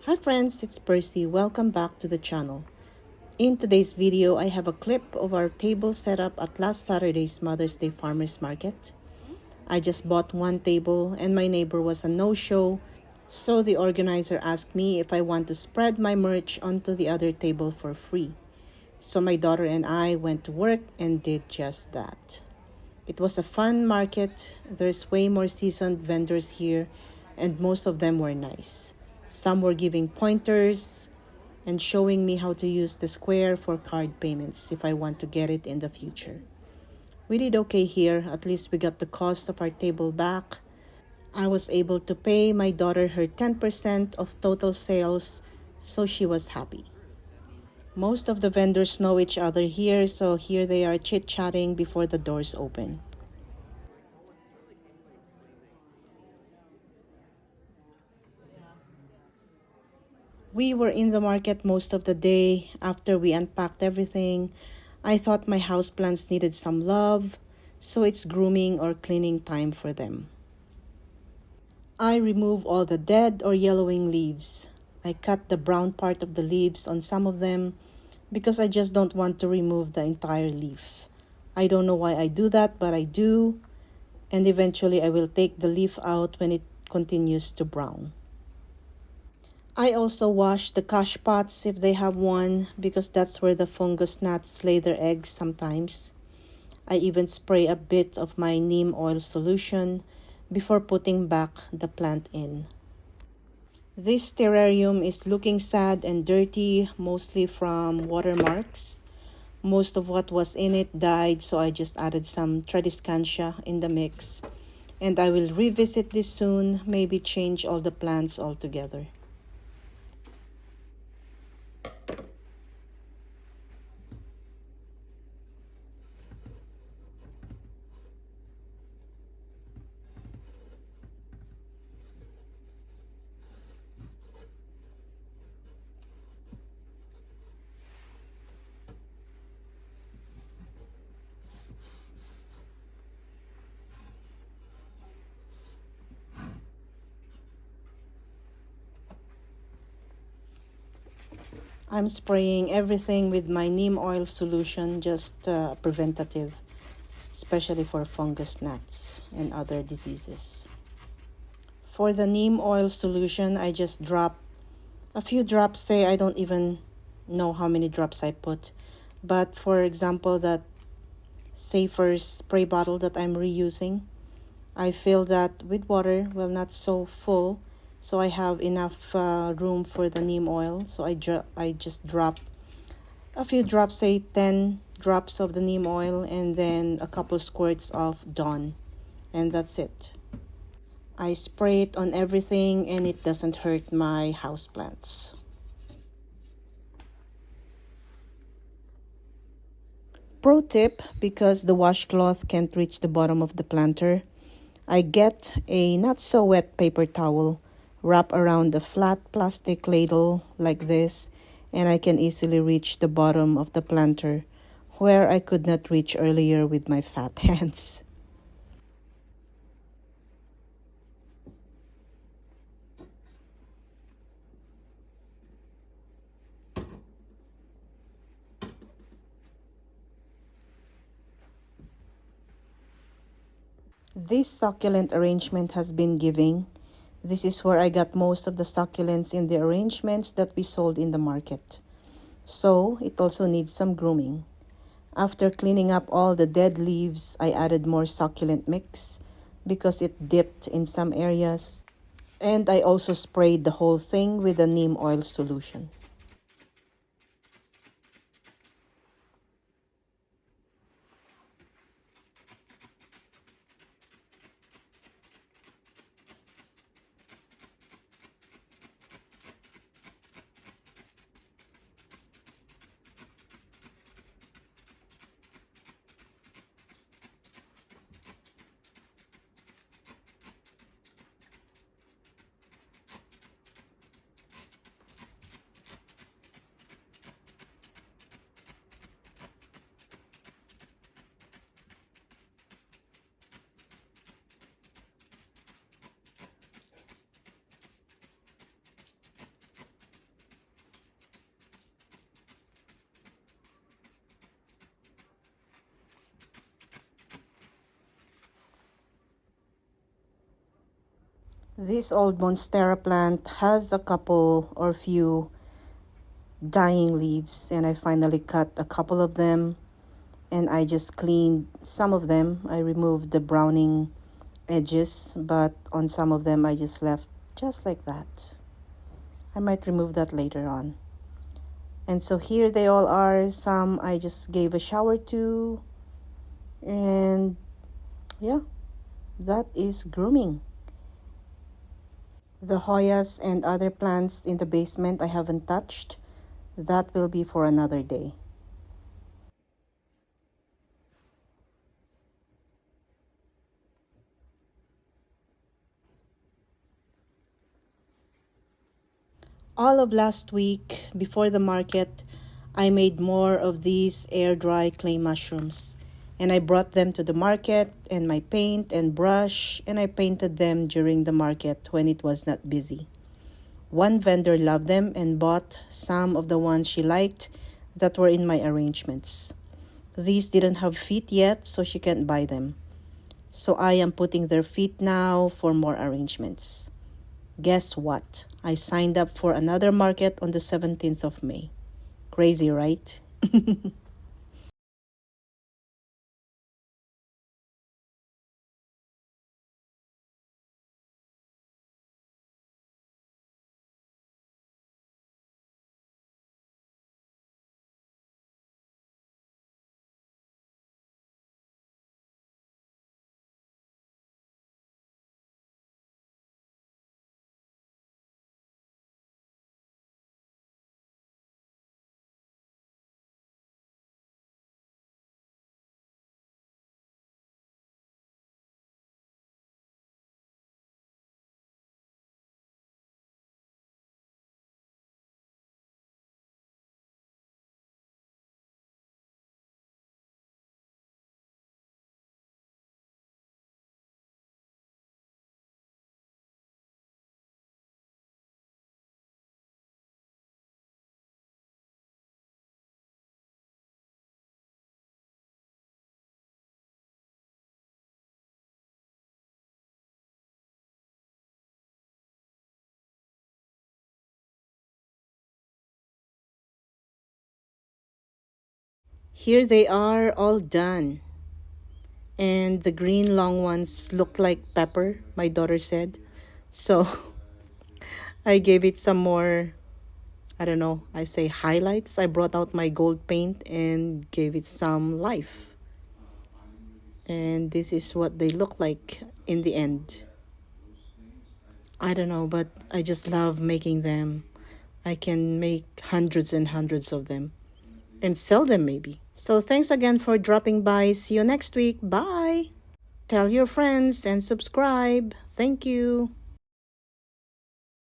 Hi friends, it's Percy. Welcome back to the channel. In today's video, I have a clip of our table setup at last Saturday's Mother's Day Farmers Market. I just bought one table and my neighbor was a no-show, so the organizer asked me if I want to spread my merch onto the other table for free. So my daughter and I went to work and did just that. It was a fun market. There's way more seasoned vendors here and most of them were nice. Some were giving pointers and showing me how to use the square for card payments if I want to get it in the future. We did okay here. At least we got the cost of our table back. I was able to pay my daughter her 10% of total sales, so she was happy. Most of the vendors know each other here, so here they are chit-chatting before the doors open. We were in the market most of the day. After we unpacked everything, I thought my houseplants needed some love, so it's grooming or cleaning time for them. I remove all the dead or yellowing leaves. I cut the brown part of the leaves on some of them because I just don't want to remove the entire leaf. I don't know why I do that, but I do, and eventually I will take the leaf out when it continues to brown. I also wash the cash pots if they have one because that's where the fungus gnats lay their eggs sometimes. I even spray a bit of my neem oil solution before putting back the plant in. This terrarium is looking sad and dirty, mostly from watermarks. Most of what was in it died, so I just added some tradescantia in the mix. And I will revisit this soon, maybe change all the plants altogether. I'm spraying everything with my neem oil solution, just preventative, especially for fungus gnats and other diseases. For the neem oil solution, I just drop a few drops. Say I don't even know how many drops I put. But for example, that safer spray bottle that I'm reusing, I fill that with water, well, not so full, so I have enough room for the neem oil. So I just drop a few drops, say 10 drops of the neem oil, and then a couple squirts of Dawn, and that's it. I spray it on everything and it doesn't hurt my houseplants. Pro tip, because the washcloth can't reach the bottom of the planter, I get a not so wet paper towel, wrap around the flat plastic ladle like this, and I can easily reach the bottom of the planter where I could not reach earlier with my fat hands. This succulent arrangement has been giving. This is where I got most of the succulents in the arrangements that we sold in the market. So it also needs some grooming. After cleaning up all the dead leaves, I added more succulent mix because it dipped in some areas. And I also sprayed the whole thing with a neem oil solution. This old monstera plant has a couple or few dying leaves, and I finally cut a couple of them, and I just cleaned some of them. I removed the browning edges, but on some of them I just left just like that. I might remove that later on. And so here they all are. Some I just gave a shower to, and yeah, that is grooming. The Hoyas and other plants in the basement I haven't touched. That will be for another day. All of last week, before the market, I made more of these air dry clay mushrooms. And I brought them to the market and my paint and brush, and I painted them during the market when it was not busy. One vendor loved them and bought some of the ones she liked that were in my arrangements. These didn't have feet yet, so she can't buy them. So I am putting their feet now for more arrangements. Guess what? I signed up for another market on the 17th of May. Crazy, right? Here they are, all done. And the green long ones look like pepper, my daughter said. So I gave it some more, I don't know, I say highlights. I brought out my gold paint and gave it some life. And this is what they look like in the end. I don't know, but I just love making them. I can make hundreds and hundreds of them and sell them maybe. So thanks again for dropping by. See you next week. Bye. Tell your friends and subscribe. Thank you.